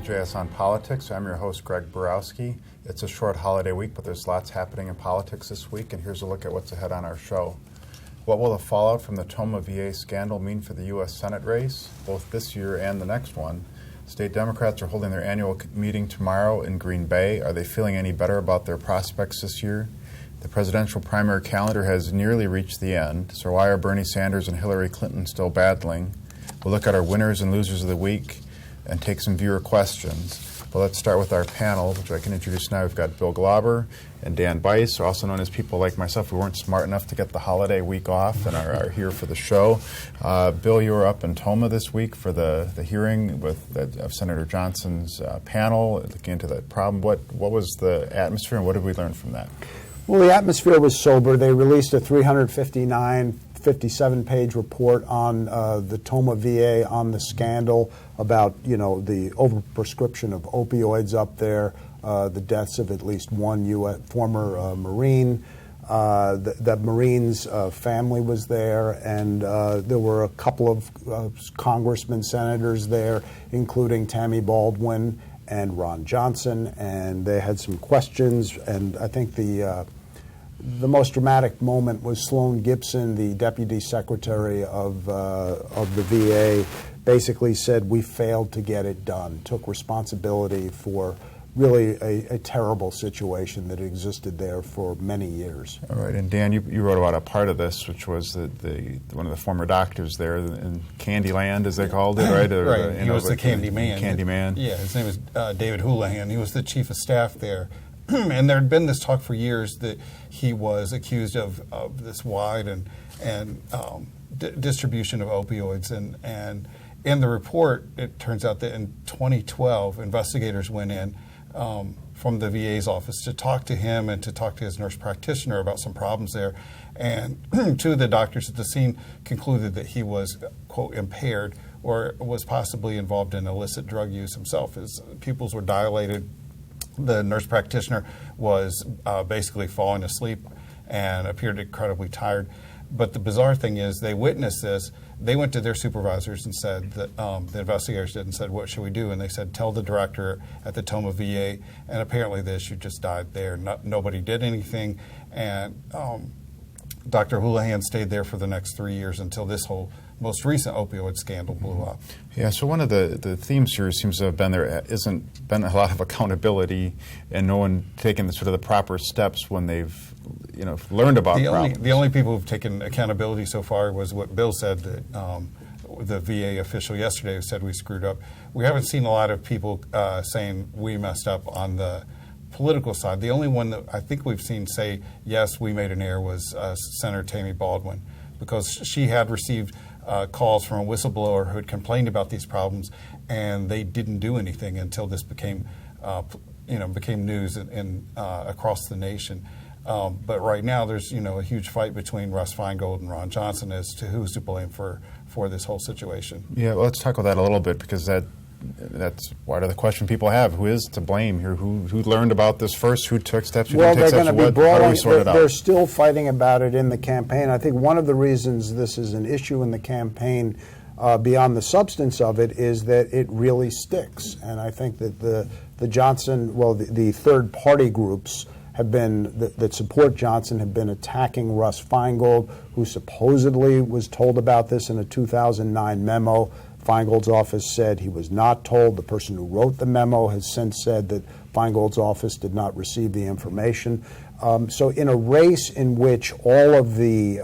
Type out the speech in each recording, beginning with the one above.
JS on Politics. I'm your host, Greg Borowski. It's a short holiday week, but there's lots happening in politics this week, and here's a look at what's ahead on our show. What will the fallout from the Tomah VA scandal mean for the U.S. Senate race, both this year and the next one? State Democrats are holding their annual meeting tomorrow in Green Bay. Are they feeling any better about their prospects this year? The presidential primary calendar has nearly reached the end, so why are Bernie Sanders and Hillary Clinton still battling? We'll look at our winners and losers of the week and take some viewer questions. But let's start with our panel, which I can introduce now. We've got Bill Glauber and Dan Bice, also known as people like myself who weren't smart enough to get the holiday week off and are here for the show. Bill, you were up in Tomah this week for the hearing of Senator Johnson's panel, looking into that problem. What was the atmosphere and what did we learn from that? Well, the atmosphere was sober. They released a 57-page report on the Tomah VA, on the scandal about, the overprescription of opioids up there, the deaths of at least one former Marine. The Marine's family was there, and there were a couple of congressmen, senators there, including Tammy Baldwin and Ron Johnson, and they had some questions, and I think the most dramatic moment was Sloan Gibson, the Deputy Secretary of the VA, basically said we failed to get it done, took responsibility for really a terrible situation that existed there for many years. All right, and Dan, you wrote about a part of this, which was one of the former doctors there in Candyland, as they called it, right? Right, he was the Candy Man. Candy Man. Yeah, his name was David Houlihan. He was the chief of staff there. And there had been this talk for years that he was accused of this wide and distribution of opioids. And in the report, it turns out that in 2012, investigators went in from the VA's office to talk to him and to talk to his nurse practitioner about some problems there. And two of the doctors at the scene concluded that he was, quote, impaired or was possibly involved in illicit drug use himself. His pupils were dilated. The nurse practitioner was basically falling asleep and appeared incredibly tired. But the bizarre thing is they witnessed this. They went to their supervisors and said that the investigators did and said, what should we do? And they said, tell the director at the Tomah VA. And apparently the issue just died there. Nobody did anything. And Dr. Houlihan stayed there for the next 3 years until this whole most recent opioid scandal blew up. Yeah, so one of the themes here seems to have been there isn't been a lot of accountability and no one taking the sort of the proper steps when they've learned about problems. The only people who've taken accountability so far was what Bill said, that the VA official yesterday who said we screwed up. We haven't seen a lot of people saying we messed up on the political side. The only one that I think we've seen say, yes, we made an error was Senator Tammy Baldwin, because she had received calls from a whistleblower who had complained about these problems, and they didn't do anything until this became news across the nation. But right now, there's a huge fight between Russ Feingold and Ron Johnson as to who's to blame for this whole situation. Yeah, well, let's talk about that a little bit, because that's part of the question people have. Who is to blame here? Who learned about this first? Who took steps? Who didn't take steps? How do we sort it out? They're still fighting about it in the campaign. I think one of the reasons this is an issue in the campaign, beyond the substance of it, is that it really sticks. And I think that the third-party groups that support Johnson have been attacking Russ Feingold, who supposedly was told about this in a 2009 memo. Feingold's office said he was not told. The person who wrote the memo has since said that Feingold's office did not receive the information. So in a race in which all of the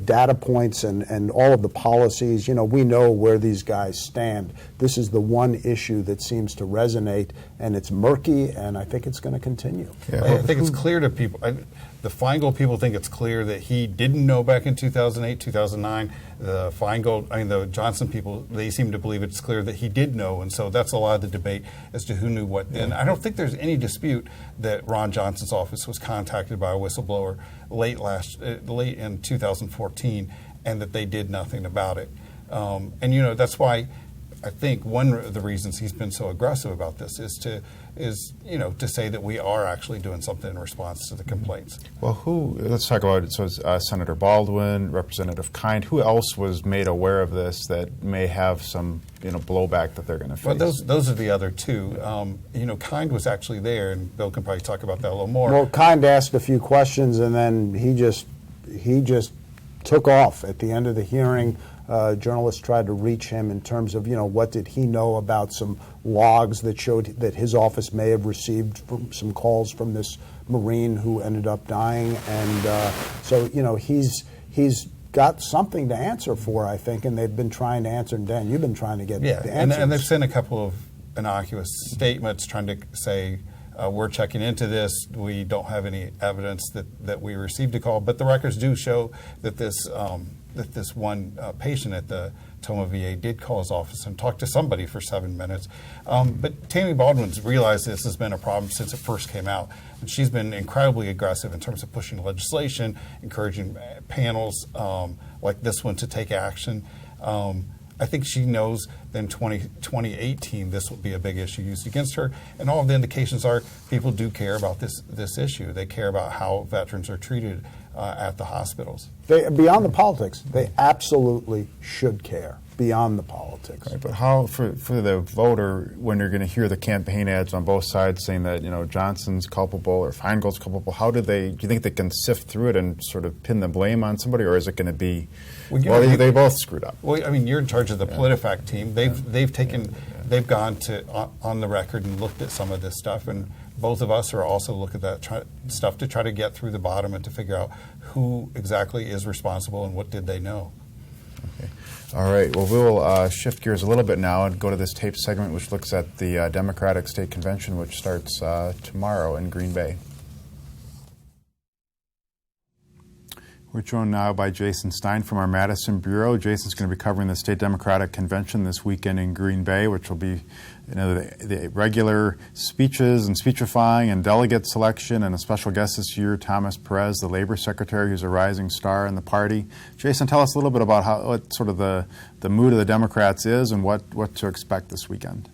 data points and all of the policies, we know where these guys stand. This is the one issue that seems to resonate, and it's murky, and I think it's going to continue. Yeah. I think it's clear to people. The Feingold people think it's clear that he didn't know back in 2008, 2009. The Johnson people, they seem to believe it's clear that he did know, and so that's a lot of the debate as to who knew what. And I don't think there's any dispute that Ron Johnson's office was contacted by a whistleblower late in 2014, and that they did nothing about it. And that's why I think one of the reasons he's been so aggressive about this is to say that we are actually doing something in response to the complaints. Well, let's talk about it. So it's, Senator Baldwin, Representative Kind. Who else was made aware of this that may have some blowback that they're going to face? Well, those are the other two. Kind was actually there, and Bill can probably talk about that a little more. Well, Kind asked a few questions, and then he just took off at the end of the hearing. Journalists tried to reach him in terms of, what did he know about some logs that showed that his office may have received some calls from this Marine who ended up dying. And so, he's got something to answer for, I think, and they've been trying to answer. And Dan, you've been trying to get the answers. And they've sent a couple of innocuous statements trying to say, we're checking into this. We don't have any evidence that we received a call, but the records do show that this one patient at the Tomah VA did call his office and talk to somebody for 7 minutes. But Tammy Baldwin's realized this has been a problem since it first came out. And she's been incredibly aggressive in terms of pushing legislation, encouraging panels like this one to take action. I think she knows that in 2018 this will be a big issue used against her, and all of the indications are people do care about this issue. They care about how veterans are treated at the hospitals. Beyond the politics, they absolutely should care. Beyond the politics. Right, but how, for the voter, when you're going to hear the campaign ads on both sides saying that Johnson's culpable or Feingold's culpable, do you think they can sift through it and sort of pin the blame on somebody, or is it going to be, they both screwed up? Well, I mean, you're in charge of the PolitiFact team. They've gone to on the record and looked at some of this stuff, and both of us are also looking at that stuff to try to get through the bottom and to figure out who exactly is responsible and what did they know. Okay. All right. Well, we'll shift gears a little bit now and go to this tape segment, which looks at the Democratic State Convention, which starts tomorrow in Green Bay. We're joined now by Jason Stein from our Madison Bureau. Jason's going to be covering the State Democratic Convention this weekend in Green Bay, which will be the regular speeches and speechifying and delegate selection, and a special guest this year, Thomas Perez, the Labor Secretary, who's a rising star in the party. Jason, tell us a little bit about what sort of the mood of the Democrats is and what to expect this weekend.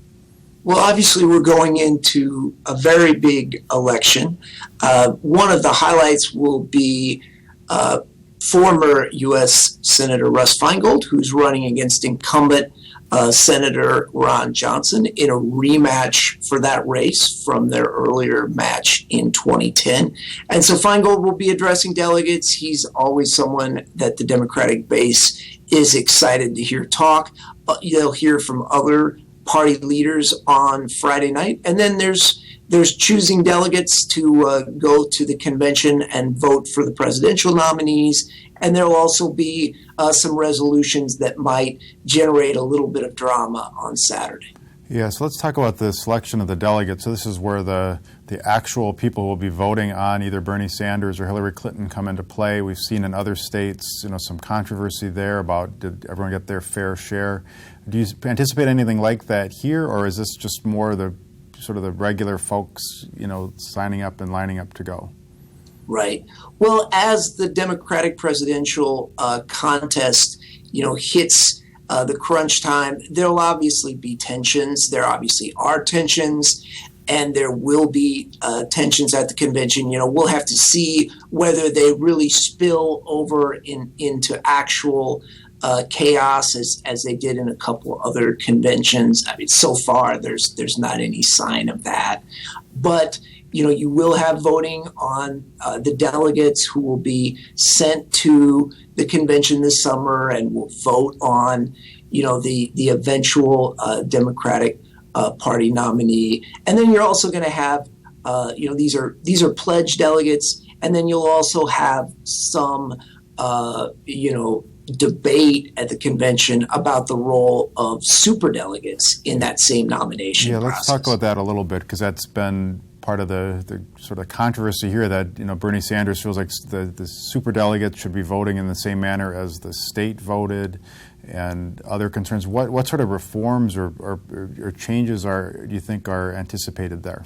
Well, obviously, we're going into a very big election. One of the highlights will be former U.S. Senator Russ Feingold, who's running against incumbent Senator Ron Johnson in a rematch for that race from their earlier match in 2010. And so Feingold will be addressing delegates. He's always someone that the Democratic base is excited to hear talk. You'll hear from other party leaders on Friday night. And then there's choosing delegates to go to the convention and vote for the presidential nominees. And there'll also be some resolutions that might generate a little bit of drama on Saturday. Yeah, so let's talk about the selection of the delegates. So this is where the actual people will be voting on either Bernie Sanders or Hillary Clinton come into play. We've seen in other states, some controversy there about did everyone get their fair share. Do you anticipate anything like that here, or is this just more the sort of the regular folks, signing up and lining up to go? Right. Well, as the Democratic presidential contest, hits the crunch time, there'll obviously be tensions. There obviously are tensions, and there will be tensions at the convention. We'll have to see whether they really spill over into actual chaos as they did in a couple other conventions. I mean, so far there's not any sign of that. But you will have voting on the delegates who will be sent to the convention this summer and will vote on, the eventual Democratic Party nominee. And then you're also going to have, these are pledged delegates, and then you'll also have some, debate at the convention about the role of superdelegates in that same nomination process. Let's talk about that a little bit, because that's been part of the sort of controversy here, that Bernie Sanders feels like the superdelegates should be voting in the same manner as the state voted, and other concerns. What sort of reforms or changes do you think are anticipated there?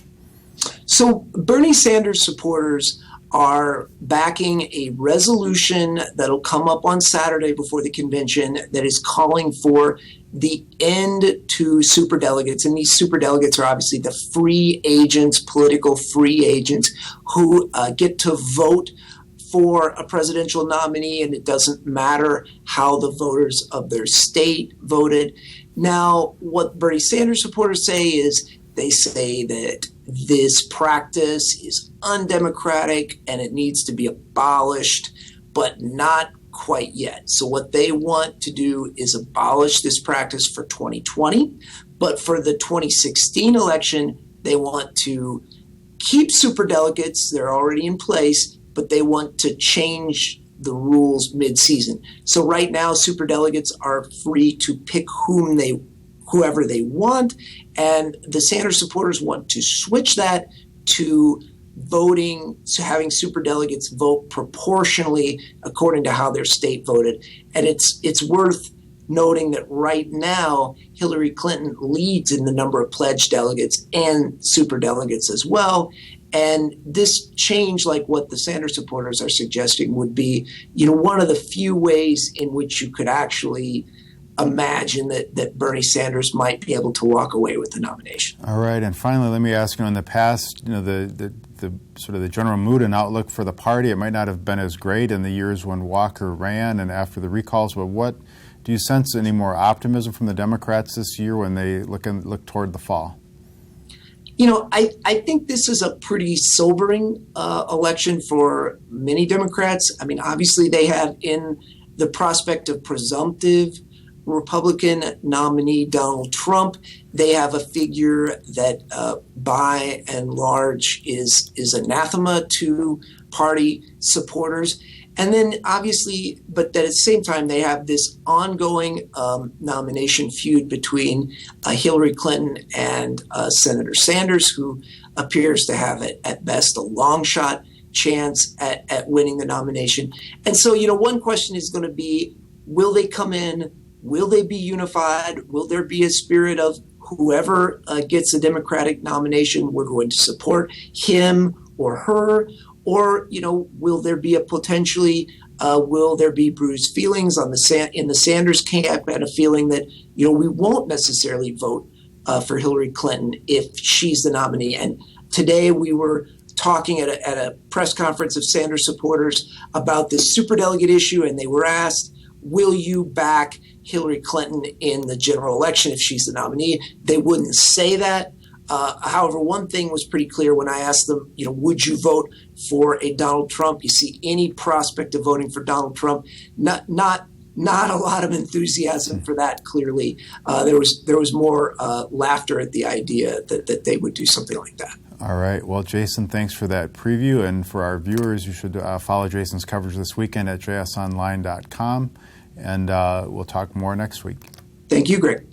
So Bernie Sanders supporters are backing a resolution that'll come up on Saturday before the convention that is calling for the end to superdelegates, and these superdelegates are obviously the free agents, political free agents, who get to vote for a presidential nominee, and it doesn't matter how the voters of their state voted. Now, what Bernie Sanders supporters say is they say that this practice is undemocratic and it needs to be abolished, but not quite yet. So what they want to do is abolish this practice for 2020, but for the 2016 election, they want to keep superdelegates. They're already in place, but they want to change the rules mid-season. So right now, superdelegates are free to pick whoever they want, and the Sanders supporters want to switch that to voting, so having superdelegates vote proportionally according to how their state voted. And it's worth noting that right now, Hillary Clinton leads in the number of pledged delegates and superdelegates as well. And this change, like what the Sanders supporters are suggesting, would be, one of the few ways in which you could actually imagine that Bernie Sanders might be able to walk away with the nomination. All right, and finally, let me ask you: in the past, the sort of the general mood and outlook for the party, it might not have been as great in the years when Walker ran and after the recalls. But what do you sense any more optimism from the Democrats this year when they look toward the fall? I think this is a pretty sobering election for many Democrats. I mean, obviously, they have in the prospect of presumptive Republican nominee Donald Trump. They have a figure that by and large is anathema to party supporters. And then obviously, but at the same time, they have this ongoing nomination feud between Hillary Clinton and Senator Sanders, who appears to have at best a long shot chance at winning the nomination. And so, one question is going to be, will they come in? Will they be unified? Will there be a spirit of whoever gets a Democratic nomination, we're going to support him or her? Or, will there be will there be bruised feelings in the Sanders camp and a feeling that, we won't necessarily vote for Hillary Clinton if she's the nominee? And today we were talking at a press conference of Sanders supporters about this superdelegate issue, and they were asked, will you back Hillary Clinton in the general election if she's the nominee? They wouldn't say that. However, one thing was pretty clear when I asked them, would you vote for a Donald Trump? You see any prospect of voting for Donald Trump? Not a lot of enthusiasm for that. Clearly, there was more laughter at the idea that they would do something like that. All right. Well, Jason, thanks for that preview. And for our viewers, you should follow Jason's coverage this weekend at jsonline.com. And we'll talk more next week. Thank you, Greg.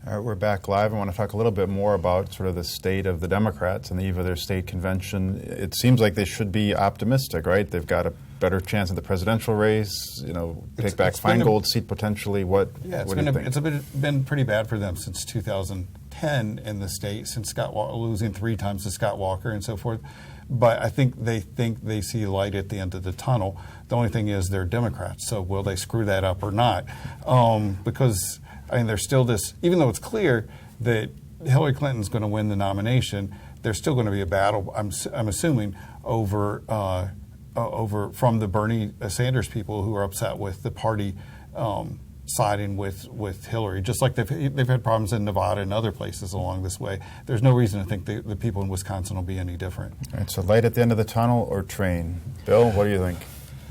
All right, we're back live. I want to talk a little bit more about sort of the state of the Democrats and the eve of their state convention. It seems like they should be optimistic, right? They've got a better chance in the presidential race, take back Feingold's seat potentially. What do you think? It's been pretty bad for them since 2010 in the state, since losing 3 times to Scott Walker and so forth. But I think they see light at the end of the tunnel. The only thing is they're Democrats, so will they screw that up or not? Because there's still this, even though it's clear that Hillary Clinton's going to win the nomination, there's still going to be a battle, I'm assuming, over from the Bernie Sanders people who are upset with the party siding with Hillary, just like they've had problems in Nevada and other places along this way. There's no reason to think the people in Wisconsin will be any different. All right, so light at the end of the tunnel or train? Bill, what do you think?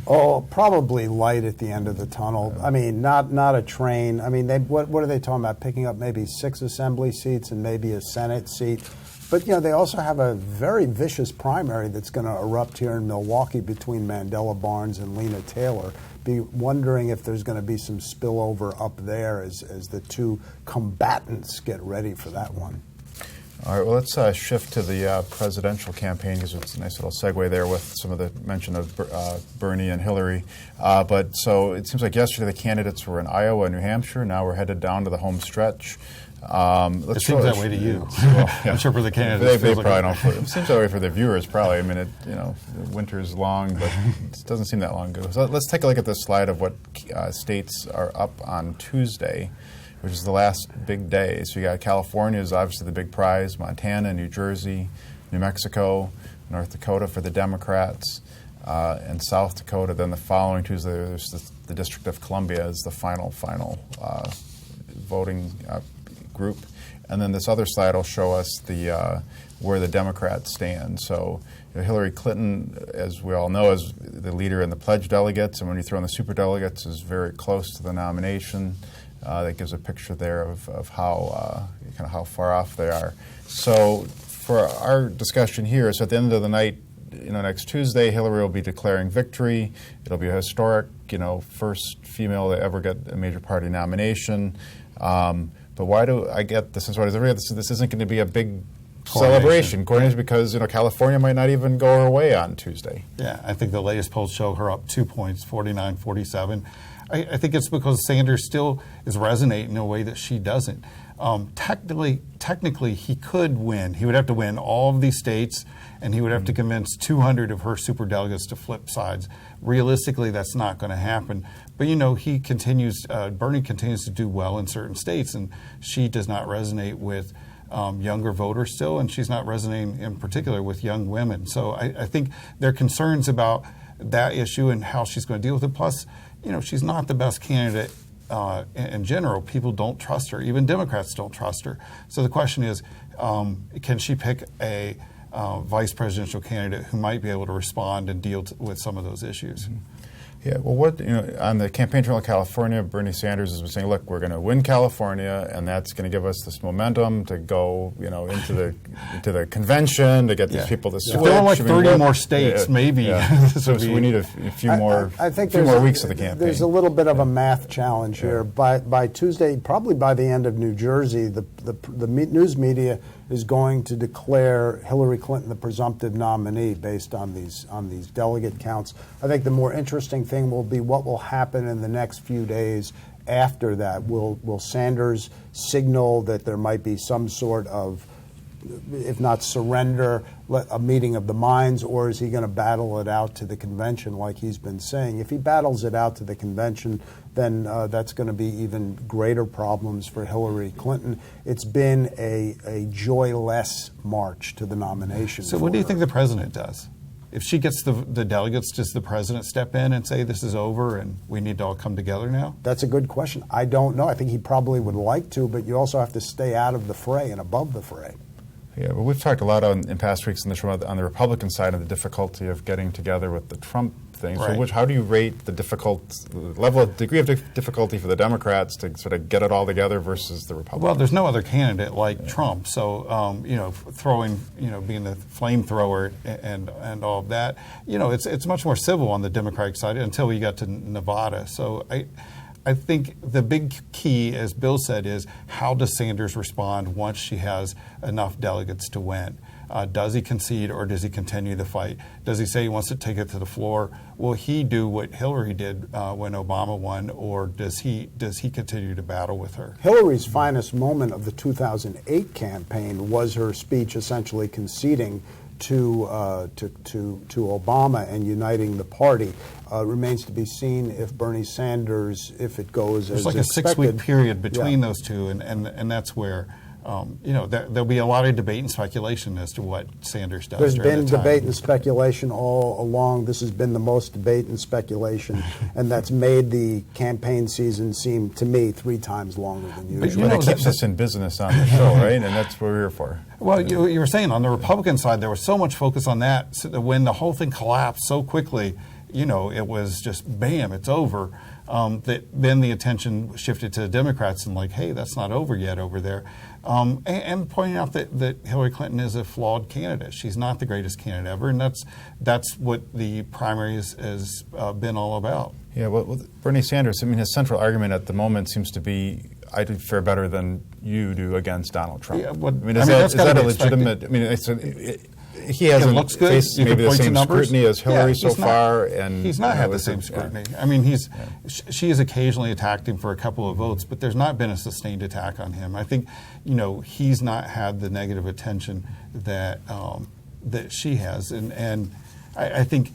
Oh, probably light at the end of the tunnel. I mean, not a train. I mean, what are they talking about? Picking up maybe 6 assembly seats and maybe a Senate seat. But, they also have a very vicious primary that's going to erupt here in Milwaukee between Mandela Barnes and Lena Taylor. Be wondering if there's going to be some spillover up there as the two combatants get ready for that one. All right, well, let's shift to the presidential campaign because it's a nice little segue there with some of the mention of Bernie and Hillary. But so it seems like yesterday the candidates were in Iowa and New Hampshire. Now we're headed down to the home stretch. It seems that way to you. I'm sure for the candidates. They probably don't. It seems that way for the viewers, probably. I mean, winter's long, but it doesn't seem that long ago. So let's take a look at this slide of what states are up on Tuesday, which is the last big day. So you got California is obviously the big prize, Montana, New Jersey, New Mexico, North Dakota for the Democrats, and South Dakota. Then the following Tuesday, there's the District of Columbia is the final voting group. And then this other slide will show us where the Democrats stand. So Hillary Clinton, as we all know, is the leader in the pledge delegates, and when you throw in the superdelegates, is very close to the nomination. That gives a picture there of how kind of how far off they are. So for our discussion here, so at the end of the night, next Tuesday, Hillary will be declaring victory. It'll be a historic, first female to ever get a major party nomination. But why do I get this? This isn't going to be a big celebration, because California might not even go her way on Tuesday. Yeah, I think the latest polls show her up 2 points, 49-47. I think it's because Sanders still is resonating in a way that she doesn't. Technically, he could win. He would have to win all of these states, and he would have to convince 200 of her superdelegates to flip sides. Realistically, that's not going to happen. But he continues. Bernie continues to do well in certain states, and she does not resonate with younger voters still, and she's not resonating in particular with young women. So I think there are concerns about that issue and how she's going to deal with it. Plus, she's not the best candidate in general. People don't trust her. Even Democrats don't trust her. So the question is, can she pick a vice presidential candidate who might be able to respond and deal with some of those issues? Mm-hmm. Yeah, well, on the campaign trail in California, Bernie Sanders has been saying, look, we're going to win California, and that's going to give us this momentum to go, into the convention, to get these people to switch. There are like 30 more states, maybe. Yeah. So we need a few more weeks of the campaign. There's a little bit of a math challenge here. By Tuesday, probably by the end of New Jersey, the news media is going to declare Hillary Clinton the presumptive nominee based on these delegate counts. I think the more interesting thing will be what will happen in the next few days after that. Will Sanders signal that there might be some sort of, if not surrender, a meeting of the minds, or is he going to battle it out to the convention like he's been saying? If he battles it out to the convention, then that's going to be even greater problems for Hillary Clinton. It's been a joyless march to the nomination. So what do you think the president does? If she gets the delegates, does the president step in and say this is over and we need to all come together now? That's a good question. I don't know. I think he probably would like to, but you also have to stay out of the fray and above the fray. Yeah, but we've talked a lot in past weeks in the show on the Republican side of the difficulty of getting together with the Trump thing. Right. So how do you rate the degree of difficulty for the Democrats to sort of get it all together versus the Republicans? Well, there's no other candidate like Trump. So, being the flamethrower and all of that, it's much more civil on the Democratic side until we got to Nevada. So I think the big key, as Bill said, is how does Sanders respond once she has enough delegates to win? Does he concede or does he continue the fight? Does he say he wants to take it to the floor? Will he do what Hillary did when Obama won, or does he continue to battle with her? Hillary's finest moment of the 2008 campaign was her speech essentially conceding to Obama and uniting the party. Remains to be seen if Bernie Sanders, if it goes as expected. There's like a 6-week period between those two, and that's where there'll be a lot of debate and speculation as to what Sanders does. There's been debate and speculation all along. This has been the most debate and speculation, and that's made the campaign season seem, to me, 3 times longer than usual. But it keeps us in business on the show, right? And that's what we're here for. Well, you were saying on the Republican side, there was so much focus on that. So that when the whole thing collapsed so quickly, it was just bam, it's over. That then the attention shifted to the Democrats and like, hey, that's not over yet over there. And pointing out that Hillary Clinton is a flawed candidate. She's not the greatest candidate ever, and that's what the primaries has been all about. Yeah, well, Bernie Sanders, his central argument at the moment seems to be, I do fare better than you do against Donald Trump. Yeah, well, is that a legitimate? he hasn't looks good. faced You can maybe the point to same numbers. scrutiny as Hillary so he's not- far, and he's not had the same yeah. scrutiny. I mean, she has occasionally attacked him for a couple of votes, but there's not been a sustained attack on him. I think, he's not had the negative attention that that she has, and I think.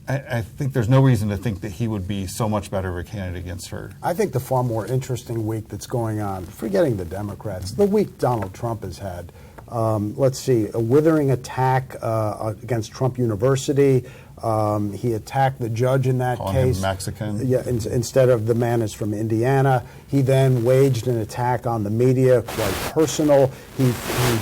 I think there's no reason to think that he would be so much better of a candidate against her. I think the far more interesting week that's going on, forgetting the Democrats, the week Donald Trump has had. Let's see, a withering attack against Trump University. He attacked the judge in that Calling case. him Mexican. Yeah, instead of the man is from Indiana. He then waged an attack on the media, quite personal. He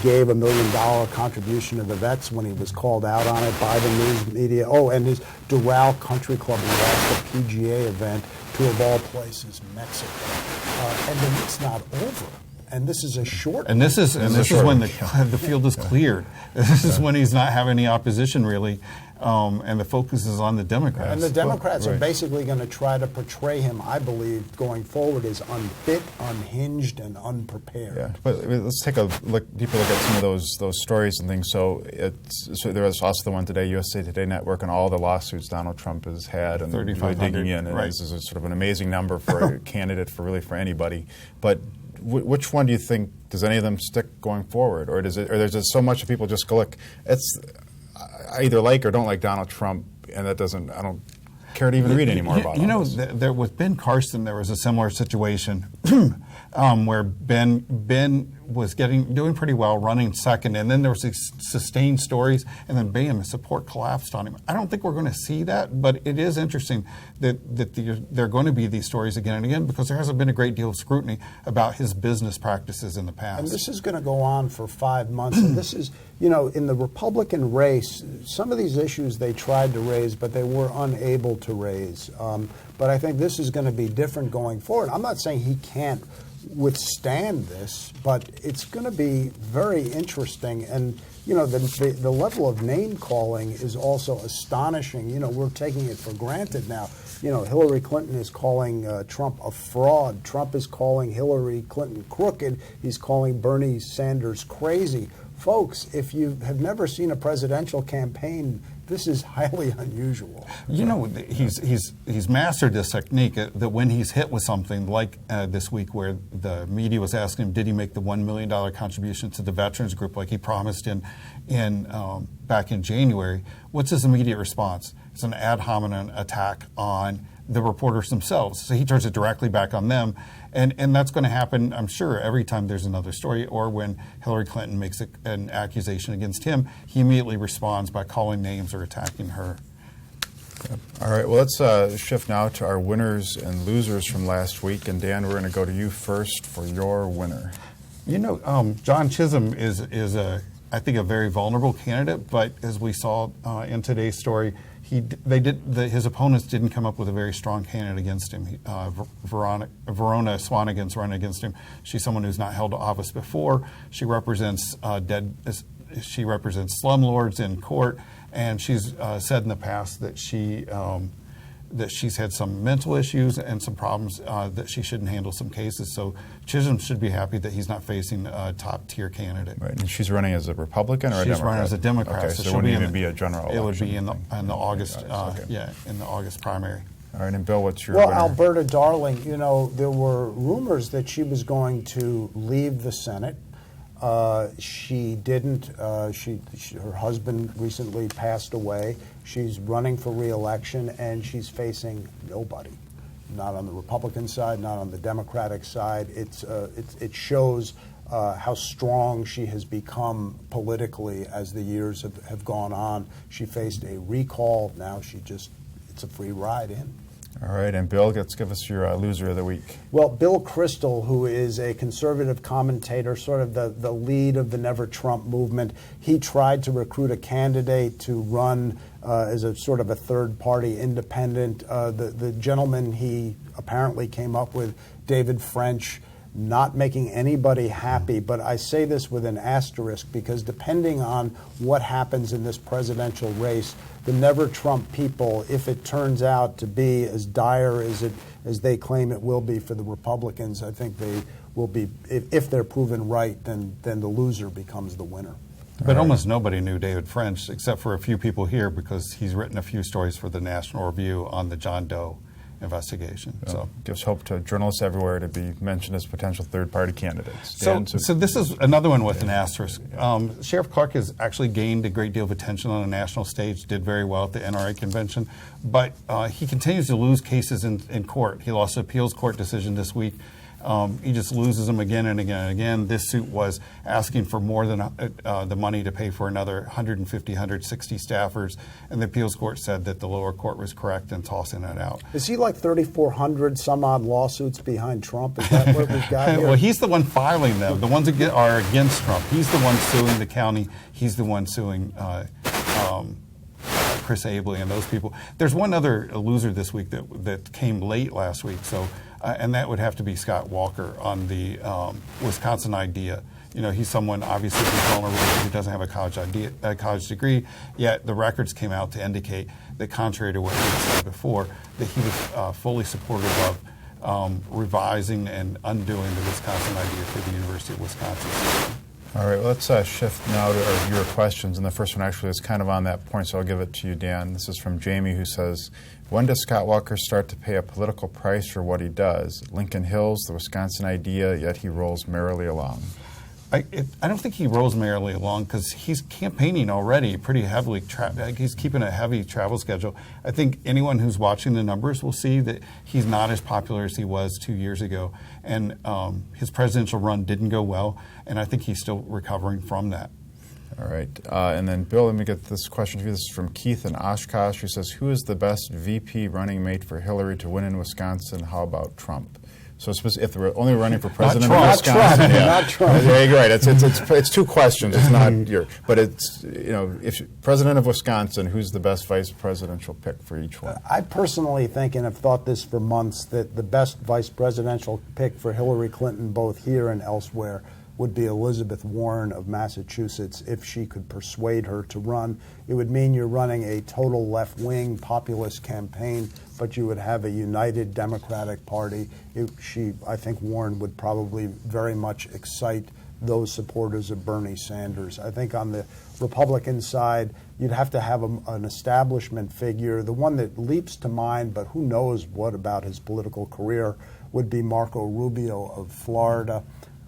gave $1 million contribution to the vets when he was called out on it by the news media. Oh, and his Doral Country Club lost a PGA event to, of all places, Mexico. And the week's not over. And this is a short. And this is when the field is cleared. This is when he's not having any opposition really, and the focus is on the Democrats. And the Democrats are basically going to try to portray him, I believe, going forward as unfit, unhinged, and unprepared. Yeah, but let's take a deeper look at some of those stories and things. So there was also the one today, USA Today Network, and all the lawsuits Donald Trump has had, and really digging in. And this is sort of an amazing number for a candidate for anybody. But which one do you think, does any of them stick going forward, or there's just so much that people just go, look, I either like or don't like Donald Trump, and I don't care to even read anymore about it. There with Ben Carson, there was a similar situation where Ben was doing pretty well, running second, and then there was these sustained stories, and then bam, the support collapsed on him. I don't think we're going to see that, but it is interesting that there are going to be these stories again and again because there hasn't been a great deal of scrutiny about his business practices in the past. And this is going to go on for 5 months, and this is, in the Republican race, some of these issues they tried to raise, but they were unable to raise. But I think this is going to be different going forward. I'm not saying he can't withstand this, but it's going to be very interesting. And the level of name calling is also astonishing. We're taking it for granted now. Hillary Clinton is calling Trump a fraud. Trump is calling Hillary Clinton crooked. He's calling Bernie Sanders crazy. Folks, if you have never seen a presidential campaign, this is highly unusual. He's mastered this technique that when he's hit with something like this week where the media was asking him, did he make the $1 million contribution to the veterans group like he promised back in January, what's his immediate response? It's an ad hominem attack on the reporters themselves. So he turns it directly back on them. And that's going to happen, I'm sure, every time there's another story or when Hillary Clinton makes an accusation against him, he immediately responds by calling names or attacking her. All right, well, let's shift now to our winners and losers from last week. And Dan, we're going to go to you first for your winner. John Chisholm is I think, a very vulnerable candidate, but as we saw in today's story, his opponents didn't come up with a very strong candidate against him. Verona Swanigan's run against him. She's someone who's not held office before. She represents slumlords in court, and she's said in the past that she's had some mental issues and some problems that she shouldn't handle some cases. So Chisholm should be happy that he's not facing a top-tier candidate. Right, and she's running as a Republican or a Democrat? She's running as a Democrat. Okay, so it wouldn't even be a general election. It would be in the August, in the August primary. All right, and Bill, what's your winner? Alberta Darling, there were rumors that she was going to leave the Senate. She didn't. Her husband recently passed away. She's running for re-election, and she's facing nobody. Not on the Republican side, not on the Democratic side. It shows how strong she has become politically as the years have gone on. She faced a recall. Now it's a free ride in. All right, and Bill, let's give us your loser of the week. Well, Bill Kristol, who is a conservative commentator, sort of the lead of the Never Trump movement, he tried to recruit a candidate to run as a sort of a third-party independent. The gentleman he apparently came up with, David French, not making anybody happy. But I say this with an asterisk because depending on what happens in this presidential race, the Never Trump people, if it turns out to be as dire as they claim it will be for the Republicans, I think they will be, if they're proven right, then the loser becomes the winner. But almost nobody knew David French except for a few people here because he's written a few stories for the National Review on the John Doe investigation. So gives hope to journalists everywhere to be mentioned as potential third-party candidates. So this is another one with an asterisk. Sheriff Clark has actually gained a great deal of attention on a national stage, did very well at the NRA convention, but he continues to lose cases in court. He lost an appeals court decision this week. He just loses them again and again and again. This suit was asking for more than the money to pay for another 150, 160 staffers, and the appeals court said that the lower court was correct in tossing it out. Is he like 3,400 some odd lawsuits behind Trump? Is that what we've got here? Well, he's the one filing them. The ones that are against Trump. He's the one suing the county. He's the one suing Chris Abley and those people. There's one other loser this week that came late last week. So. And that would have to be Scott Walker on the Wisconsin idea. You know, he's someone obviously who's vulnerable, who doesn't have a college degree, yet the records came out to indicate that contrary to what he said before, that he was fully supportive of revising and undoing the Wisconsin idea for the University of Wisconsin. All right, well, let's shift now to your questions. And the first one actually is kind of on that point, so I'll give it to you, Dan. This is from Jamie, who says, when does Scott Walker start to pay a political price for what he does? Lincoln Hills, the Wisconsin idea, yet he rolls merrily along. I don't think he rolls merrily along because he's campaigning already pretty heavily. He's keeping a heavy travel schedule. I think anyone who's watching the numbers will see that he's not as popular as he was 2 years ago. And his presidential run didn't go well, and I think he's still recovering from that. All right. And then, Bill, let me get this question to you. This is from Keith in Oshkosh, who says, who is the best VP running mate for Hillary to win in Wisconsin? How about Trump? So if they're only running for president of Wisconsin, not Trump. Yeah, you're right. It's two questions. It's not your, but it's, you know, if president of Wisconsin, who's the best vice presidential pick for each one? I personally think, and have thought this for months, that the best vice presidential pick for Hillary Clinton, both here and elsewhere, would be Elizabeth Warren of Massachusetts if she could persuade her to run. It would mean you're running a total left-wing populist campaign, but you would have a united Democratic Party. I think Warren would probably very much excite those supporters of Bernie Sanders. I think on the Republican side, you'd have to have an establishment figure. The one that leaps to mind, but who knows what about his political career, would be Marco Rubio of Florida.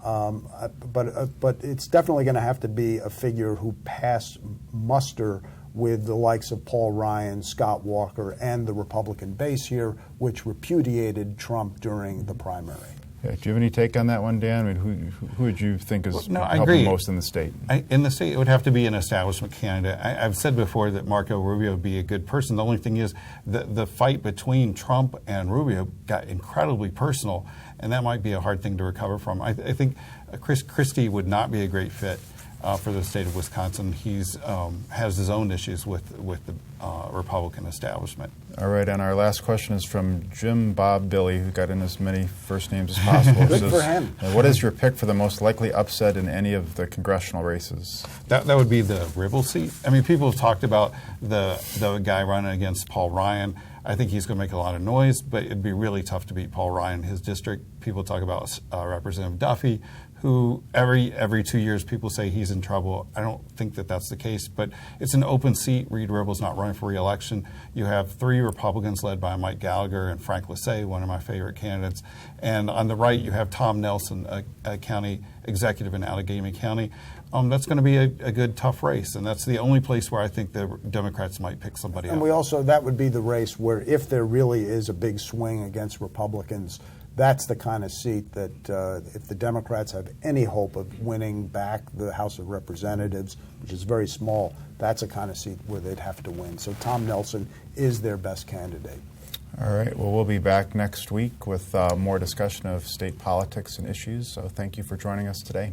But it's definitely going to have to be a figure who passed muster with the likes of Paul Ryan, Scott Walker, and the Republican base here, which repudiated Trump during the primary. Yeah, do you have any take on that one, Dan? I mean, who would you think is helping most in the state? In the state, it would have to be an establishment candidate. I've said before that Marco Rubio would be a good person. The only thing is the fight between Trump and Rubio got incredibly personal, and that might be a hard thing to recover from. I think Chris Christie would not be a great fit for the state of Wisconsin. He's has his own issues with the Republican establishment. All right, and our last question is from Jim Bob Billy, who got in as many first names as possible. Good for him. What is your pick for the most likely upset in any of the congressional races? That would be the Ribble seat. I mean, people have talked about the guy running against Paul Ryan. I think he's going to make a lot of noise, but it'd be really tough to beat Paul Ryan in his district. People talk about Representative Duffy, who every 2 years people say he's in trouble. I don't think that that's the case, but it's an open seat. Reed Ribble's not running for re-election. You have 3 Republicans led by Mike Gallagher and Frank Lassay, one of my favorite candidates. And on the right, you have Tom Nelson, a county executive in Allegheny County. That's going to be a good, tough race, and that's the only place where I think the Democrats might pick somebody and up. we also, that would be the race where if there really is a big swing against Republicans, that's the kind of seat that if the Democrats have any hope of winning back the House of Representatives, which is very small, that's a kind of seat where they'd have to win. So Tom Nelson is their best candidate. All right, well, we'll be back next week with more discussion of state politics and issues, so thank you for joining us today.